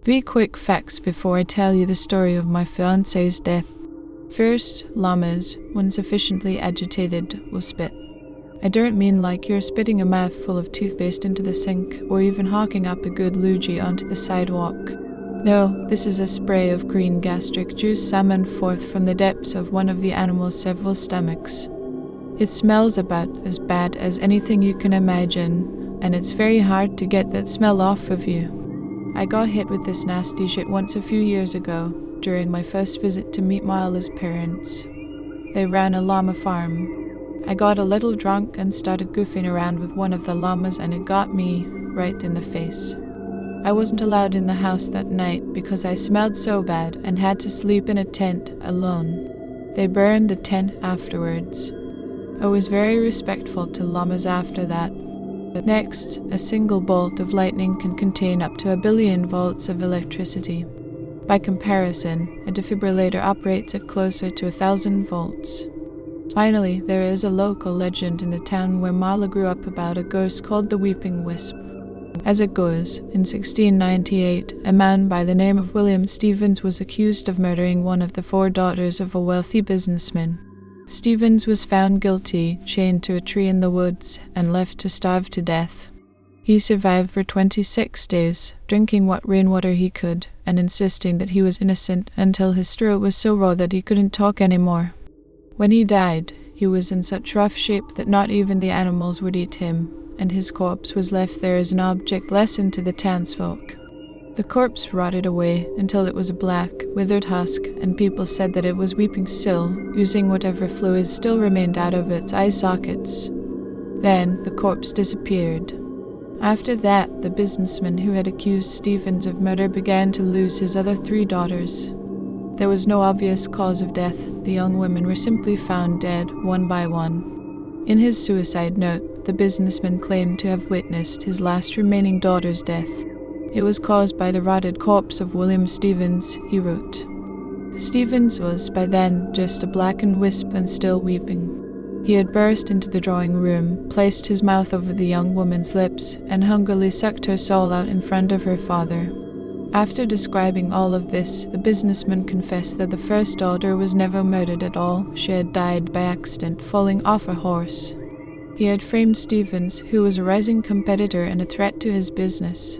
3 quick facts before I tell you the story of my fiancé's death. First, llamas, when sufficiently agitated, will spit. I don't mean like you're spitting a mouthful of toothpaste into the sink or even hawking up a good loogie onto the sidewalk. No, this is a spray of green gastric juice summoned forth from the depths of one of the animal's several stomachs. It smells about as bad as anything you can imagine, and it's very hard to get that smell off of you. I got hit with this nasty shit once a few years ago, during my first visit to meet Mila's parents. They ran a llama farm. I got a little drunk and started goofing around with one of the llamas, and it got me right in the face. I wasn't allowed in the house that night because I smelled so bad and had to sleep in a tent alone. They burned the tent afterwards. I was very respectful to llamas after that. Next, a single bolt of lightning can contain up to 1 billion volts of electricity. By comparison, a defibrillator operates at closer to 1,000 volts. Finally, there is a local legend in the town where Mila grew up about a ghost called the Weeping Wisp. As it goes, in 1698, a man by the name of William Stevens was accused of murdering one of the 4 daughters of a wealthy businessman. Stevens was found guilty, chained to a tree in the woods, and left to starve to death. He survived for 26 days, drinking what rainwater he could, and insisting that he was innocent until his throat was so raw that he couldn't talk anymore. When he died, he was in such rough shape that not even the animals would eat him, and his corpse was left there as an object lesson to the townsfolk. The corpse rotted away until it was a black, withered husk, and people said that it was weeping still, using whatever fluids still remained out of its eye sockets. Then the corpse disappeared. After that, the businessman who had accused Stevens of murder began to lose his other 3 daughters. There was no obvious cause of death. The young women were simply found dead, one by one. In his suicide note, the businessman claimed to have witnessed his last remaining daughter's death. It was caused by the rotted corpse of William Stevens, he wrote. Stevens was, by then, just a blackened wisp and still weeping. He had burst into the drawing room, placed his mouth over the young woman's lips, and hungrily sucked her soul out in front of her father. After describing all of this, the businessman confessed that the first daughter was never murdered at all. She had died by accident, falling off a horse. He had framed Stevens, who was a rising competitor and a threat to his business.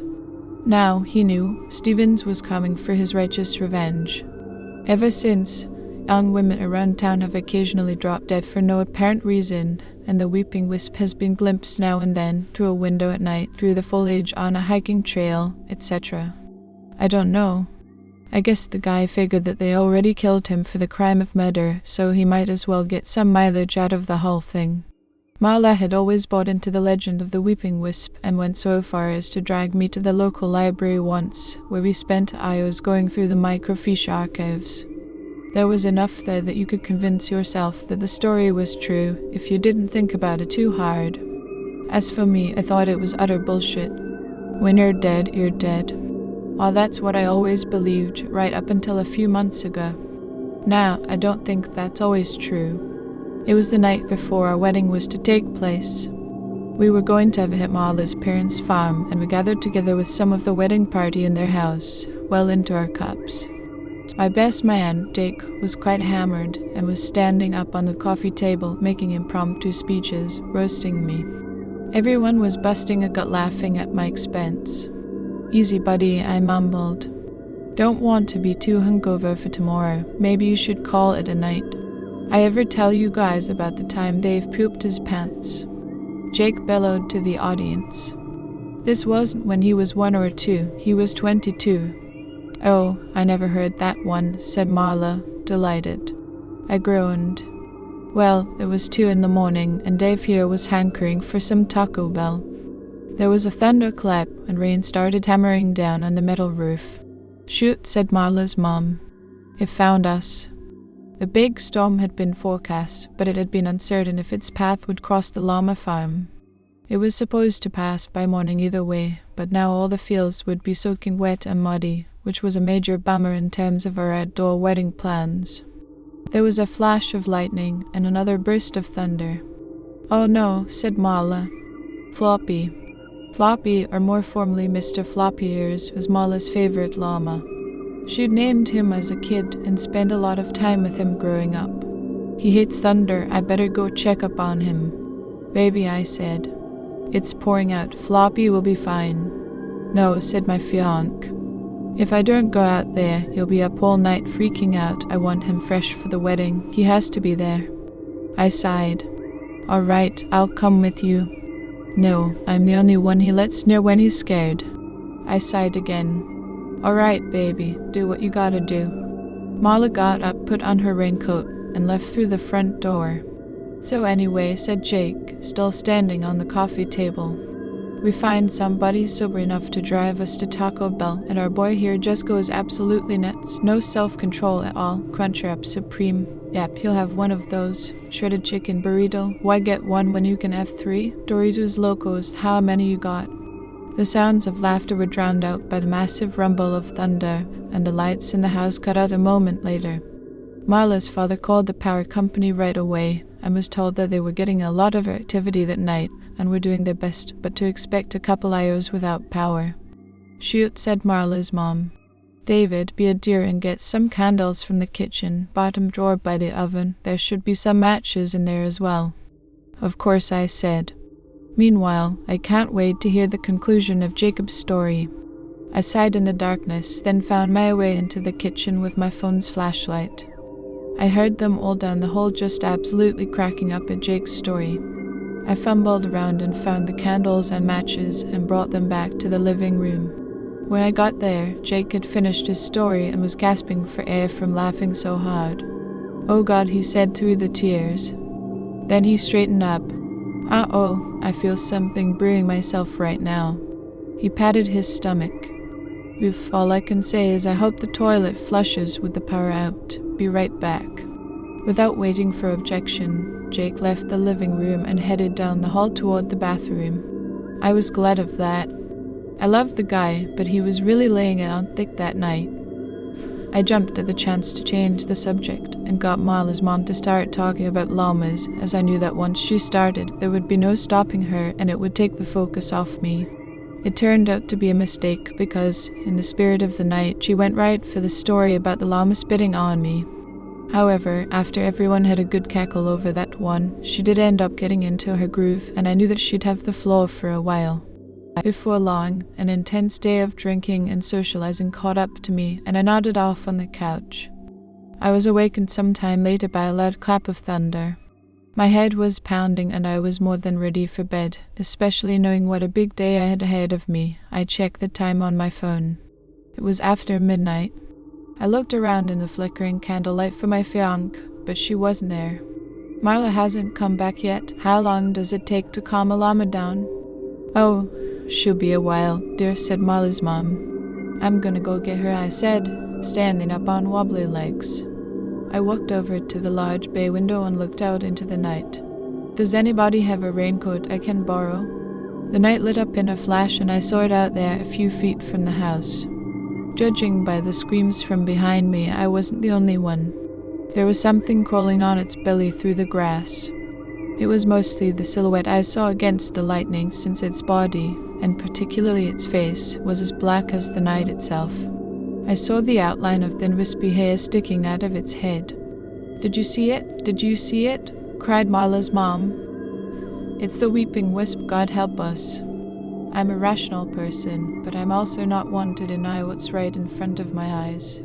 Now, he knew, Stevens was coming for his righteous revenge. Ever since, young women around town have occasionally dropped dead for no apparent reason, and the Weeping Wisp has been glimpsed now and then through a window at night, through the foliage on a hiking trail, etc. I don't know. I guess the guy figured that they already killed him for the crime of murder, so he might as well get some mileage out of the whole thing. Marla had always bought into the legend of the Weeping Wisp and went so far as to drag me to the local library once, where we spent hours going through the microfiche archives. There was enough there that you could convince yourself that the story was true if you didn't think about it too hard. As for me, I thought it was utter bullshit. When you're dead, you're dead. Well, that's what I always believed, right up until a few months ago. Now, I don't think that's always true. It was the night before our wedding was to take place. We were going to have it at Marla's parents' farm, and we gathered together with some of the wedding party in their house, well into our cups. My best man, Jake, was quite hammered and was standing up on the coffee table making impromptu speeches, roasting me. Everyone was busting a gut laughing at my expense. "Easy, buddy," I mumbled. "Don't want to be too hungover for tomorrow. Maybe you should call it a night. I ever tell you guys about the time Dave pooped his pants?" Jake bellowed to the audience. This wasn't when he was 1 or 2, he was 22. "Oh, I never heard that one," said Marla, delighted. I groaned. Well, it was 2 in the morning, and Dave here was hankering for some Taco Bell. There was a thunderclap, and rain started hammering down on the metal roof. "Shoot," said Marla's mom. It found us. A big storm had been forecast, but it had been uncertain if its path would cross the llama farm. It was supposed to pass by morning either way, but now all the fields would be soaking wet and muddy, which was a major bummer in terms of our outdoor wedding plans. There was a flash of lightning and another burst of thunder. "Oh no," said Marla. "Floppy." Floppy, or more formally Mr. Floppy Ears, was Mala's favorite llama. She'd named him as a kid and spent a lot of time with him growing up. He hates thunder, I better go check up on him. Baby, I said. It's pouring out, Floppy will be fine. No, said my fiancé. If I don't go out there, he'll be up all night freaking out. I want him fresh for the wedding. He has to be there. I sighed. All right, I'll come with you. No, I'm the only one he lets near when he's scared. I sighed again. All right, baby, do what you gotta do. Mala got up, put on her raincoat, and left through the front door. So anyway, said Jake, still standing on the coffee table, we find somebody sober enough to drive us to Taco Bell, and our boy here just goes absolutely nuts. No self-control at all. Crunchwrap Supreme. Yep, he'll have one of those. Shredded chicken burrito. Why get one when you can have 3? Doritos Locos. How many you got? The sounds of laughter were drowned out by the massive rumble of thunder, and the lights in the house cut out a moment later. Marla's father called the power company right away and was told that they were getting a lot of activity that night and were doing their best, but to expect a couple hours without power. Shoot, said Marla's mom. David, be a dear and get some candles from the kitchen, bottom drawer by the oven. There should be some matches in there as well. Of course, I said. Meanwhile, I can't wait to hear the conclusion of Jacob's story. I sighed in the darkness, then found my way into the kitchen with my phone's flashlight. I heard them all down the hall just absolutely cracking up at Jake's story. I fumbled around and found the candles and matches and brought them back to the living room. When I got there, Jake had finished his story and was gasping for air from laughing so hard. Oh God, he said through the tears. Then he straightened up. Uh-oh, I feel something brewing myself right now. He patted his stomach. Oof, all I can say is I hope the toilet flushes with the power out. Be right back. Without waiting for objection, Jake left the living room and headed down the hall toward the bathroom. I was glad of that. I loved the guy, but he was really laying it on thick that night. I jumped at the chance to change the subject and got Marla's mom to start talking about llamas, as I knew that once she started, there would be no stopping her and it would take the focus off me. It turned out to be a mistake because, in the spirit of the night, she went right for the story about the llama spitting on me. However, after everyone had a good cackle over that one, she did end up getting into her groove, and I knew that she'd have the floor for a while. Before long, an intense day of drinking and socializing caught up to me, and I nodded off on the couch. I was awakened some time later by a loud clap of thunder. My head was pounding, and I was more than ready for bed, especially knowing what a big day I had ahead of me. I checked the time on my phone. It was after midnight. I looked around in the flickering candlelight for my fiancé, but she wasn't there. Marla hasn't come back yet. How long does it take to calm a llama down? Oh, she'll be a while, dear, said Marla's mom. I'm gonna go get her, I said, standing up on wobbly legs. I walked over to the large bay window and looked out into the night. Does anybody have a raincoat I can borrow? The night lit up in a flash and I saw it out there a few feet from the house. Judging by the screams from behind me, I wasn't the only one. There was something crawling on its belly through the grass. It was mostly the silhouette I saw against the lightning, since its body, and particularly its face, was as black as the night itself. I saw the outline of thin wispy hair sticking out of its head. Did you see it? Did you see it? Cried Marla's mom. It's the weeping wisp, God help us. I'm a rational person, but I'm also not one to deny what's right in front of my eyes.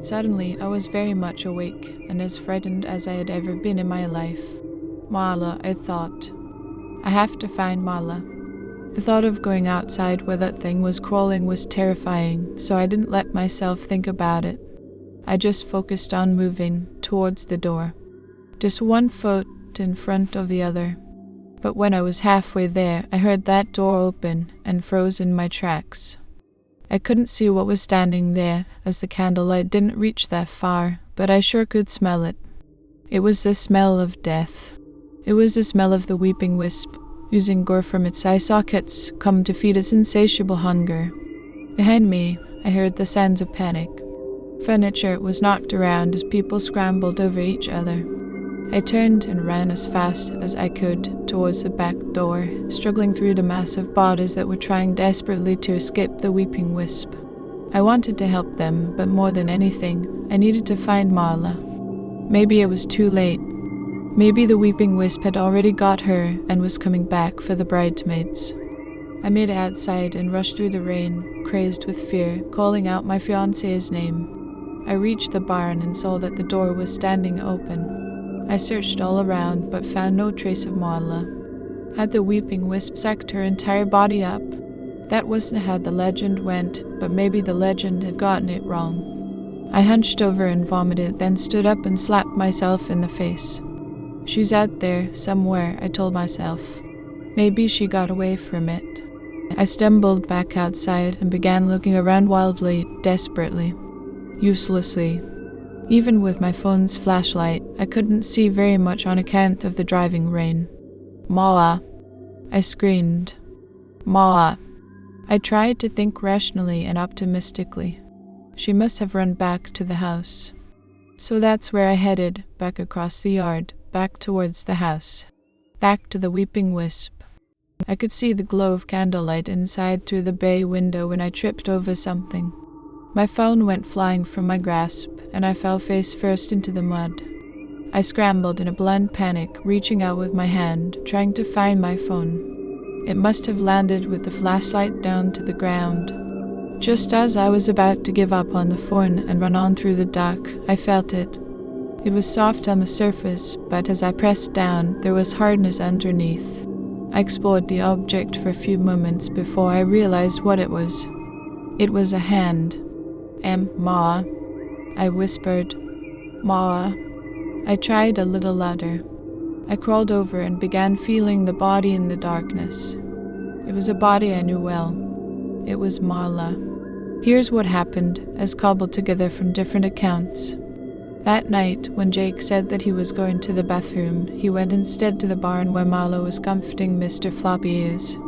Suddenly, I was very much awake, and as frightened as I had ever been in my life. Marla, I thought. I have to find Marla. The thought of going outside where that thing was crawling was terrifying, so I didn't let myself think about it. I just focused on moving towards the door. Just one foot in front of the other. But when I was halfway there, I heard that door open and froze in my tracks. I couldn't see what was standing there, as the candlelight didn't reach that far, but I sure could smell it. It was the smell of death. It was the smell of the weeping wisp, using gore from its eye sockets, come to feed its insatiable hunger. Behind me, I heard the sounds of panic. Furniture was knocked around as people scrambled over each other. I turned and ran as fast as I could towards the back door, struggling through the massive bodies that were trying desperately to escape the weeping wisp. I wanted to help them, but more than anything, I needed to find Marla. Maybe it was too late. Maybe the weeping wisp had already got her and was coming back for the bridesmaids. I made it outside and rushed through the rain, crazed with fear, calling out my fiancé's name. I reached the barn and saw that the door was standing open. I searched all around but found no trace of Marla. Had the weeping wisp sucked her entire body up? That wasn't how the legend went, but maybe the legend had gotten it wrong. I hunched over and vomited, then stood up and slapped myself in the face. She's out there, somewhere, I told myself. Maybe she got away from it. I stumbled back outside and began looking around wildly, desperately, uselessly. Even with my phone's flashlight, I couldn't see very much on account of the driving rain. "Mala!" I screamed. "Mala!" I tried to think rationally and optimistically. She must have run back to the house. So that's where I headed, back across the yard, back towards the house. Back to the weeping wisp. I could see the glow of candlelight inside through the bay window when I tripped over something. My phone went flying from my grasp, and I fell face first into the mud. I scrambled in a blind panic, reaching out with my hand, trying to find my phone. It must have landed with the flashlight down to the ground. Just as I was about to give up on the phone and run on through the dark, I felt it. It was soft on the surface, but as I pressed down, there was hardness underneath. I explored the object for a few moments before I realized what it was. It was a hand. Ma, I whispered. Ma. I tried a little louder. I crawled over and began feeling the body in the darkness. It was a body I knew well. It was Marla. Here's what happened, as cobbled together from different accounts. That night, when Jake said that he was going to the bathroom, he went instead to the barn where Marla was comforting Mr. Floppy Ears.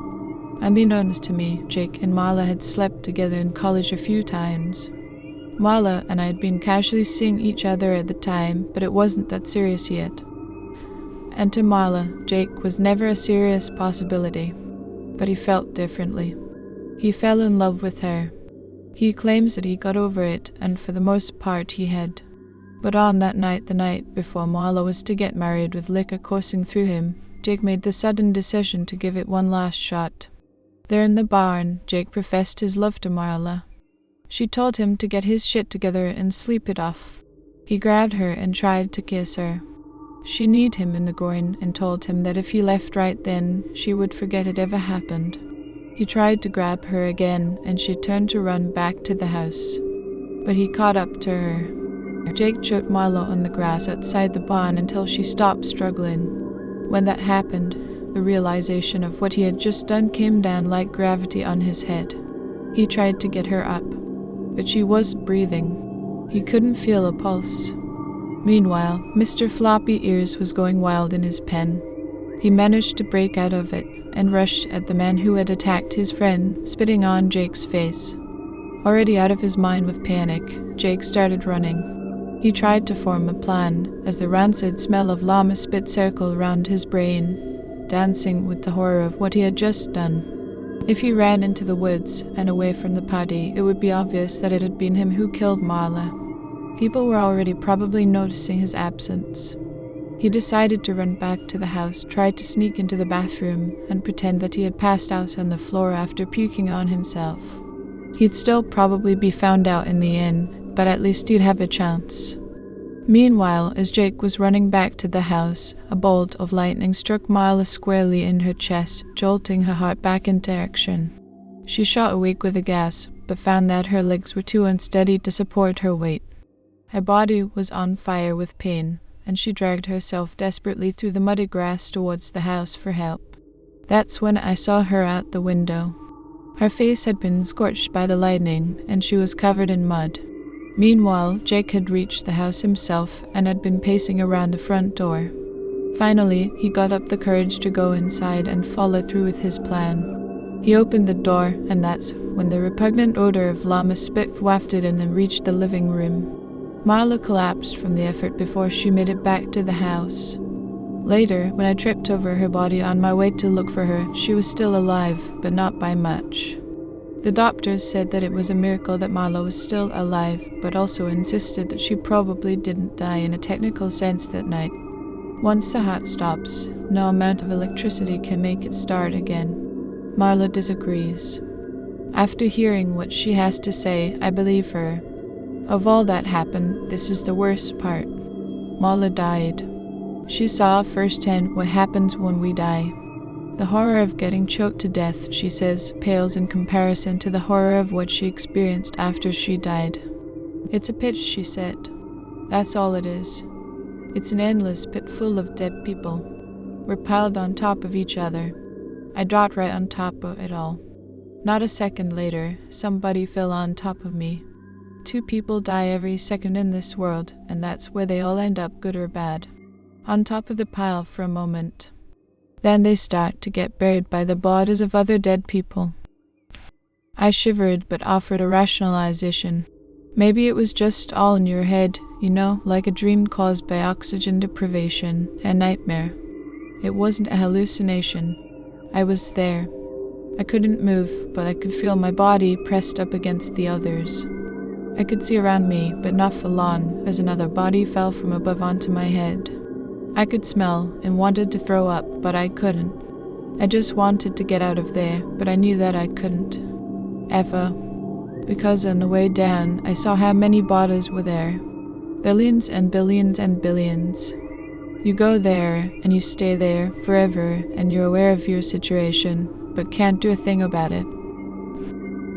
Unbeknownst to me, Jake and Marla had slept together in college a few times. Marla and I had been casually seeing each other at the time, but it wasn't that serious yet. And to Marla, Jake was never a serious possibility. But he felt differently. He fell in love with her. He claims that he got over it, and for the most part he had. But on that night, the night before Marla was to get married with liquor coursing through him, Jake made the sudden decision to give it one last shot. There in the barn, Jake professed his love to Marla. She told him to get his shit together and sleep it off. He grabbed her and tried to kiss her. She kneed him in the groin and told him that if he left right then, she would forget it ever happened. He tried to grab her again, and she turned to run back to the house. But he caught up to her. Jake choked Marla on the grass outside the barn until she stopped struggling. When that happened, the realization of what he had just done came down like gravity on his head. He tried to get her up, but she wasn't breathing. He couldn't feel a pulse. Meanwhile, Mr. Floppy Ears was going wild in his pen. He managed to break out of it and rushed at the man who had attacked his friend, spitting on Jake's face. Already out of his mind with panic, Jake started running. He tried to form a plan as the rancid smell of llama spit circled around his brain, dancing with the horror of what he had just done. If he ran into the woods and away from the party, it would be obvious that it had been him who killed Marla. People were already probably noticing his absence. He decided to run back to the house, tried to sneak into the bathroom, and pretend that he had passed out on the floor after puking on himself. He'd still probably be found out in the end, but at least he'd have a chance. Meanwhile, as Jake was running back to the house, a bolt of lightning struck Marla squarely in her chest, jolting her heart back into action. She shot awake with a gasp, but found that her legs were too unsteady to support her weight. Her body was on fire with pain, and she dragged herself desperately through the muddy grass towards the house for help. That's when I saw her out the window. Her face had been scorched by the lightning, and she was covered in mud. Meanwhile, Jake had reached the house himself and had been pacing around the front door. Finally, he got up the courage to go inside and follow through with his plan. He opened the door, and that's when the repugnant odor of llama spit wafted in and reached the living room. Marla collapsed from the effort before she made it back to the house. Later, when I tripped over her body on my way to look for her, she was still alive, but not by much. The doctors said that it was a miracle that Marla was still alive, but also insisted that she probably didn't die in a technical sense that night. Once the heart stops, no amount of electricity can make it start again. Marla disagrees. After hearing what she has to say, I believe her. Of all that happened, this is the worst part. Marla died. She saw firsthand what happens when we die. The horror of getting choked to death, she says, pales in comparison to the horror of what she experienced after she died. It's a pit, she said. That's all it is. It's an endless pit full of dead people. We're piled on top of each other. I dropped right on top of it all. Not a second later, somebody fell on top of me. 2 people die every second in this world, and that's where they all end up, good or bad. On top of the pile for a moment. Then they start to get buried by the bodies of other dead people. I shivered but offered a rationalization. Maybe it was just all in your head, like a dream caused by oxygen deprivation, a nightmare. It wasn't a hallucination. I was there. I couldn't move, but I could feel my body pressed up against the others. I could see around me, but not for long, as another body fell from above onto my head. I could smell and wanted to throw up, but I couldn't. I just wanted to get out of there, but I knew that I couldn't. Ever. Because on the way down, I saw how many bodies were there. Billions and billions and billions. You go there, and you stay there forever, and you're aware of your situation, but can't do a thing about it.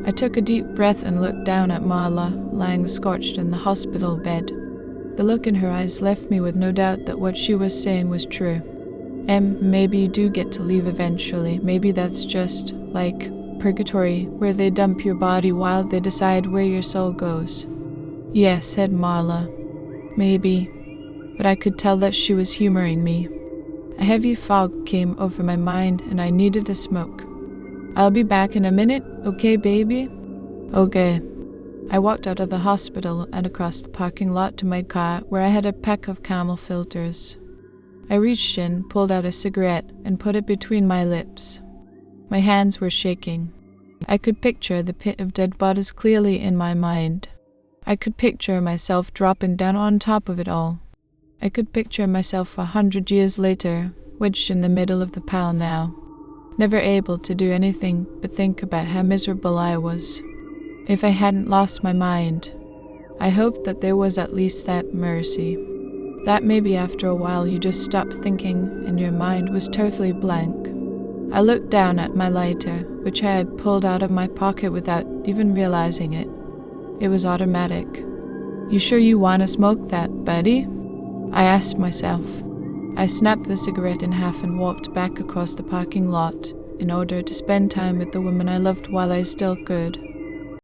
I took a deep breath and looked down at Marla, lying scorched in the hospital bed. The look in her eyes left me with no doubt that what she was saying was true. Maybe you do get to leave eventually. Maybe that's just like purgatory, where they dump your body while they decide where your soul goes. Yes, said Marla. Maybe. But I could tell that she was humoring me. A heavy fog came over my mind and I needed a smoke. I'll be back in a minute, okay, baby? Okay. I walked out of the hospital and across the parking lot to my car where I had a pack of Camel filters. I reached in, pulled out a cigarette, and put it between my lips. My hands were shaking. I could picture the pit of dead bodies clearly in my mind. I could picture myself dropping down on top of it all. I could picture myself 100 years later, wedged in the middle of the pile now, never able to do anything but think about how miserable I was. If I hadn't lost my mind, I hoped that there was at least that mercy. That maybe after a while you just stopped thinking and your mind was totally blank. I looked down at my lighter, which I had pulled out of my pocket without even realizing it. It was automatic. You sure you want to smoke that, buddy? I asked myself. I snapped the cigarette in half and walked back across the parking lot in order to spend time with the woman I loved while I still could.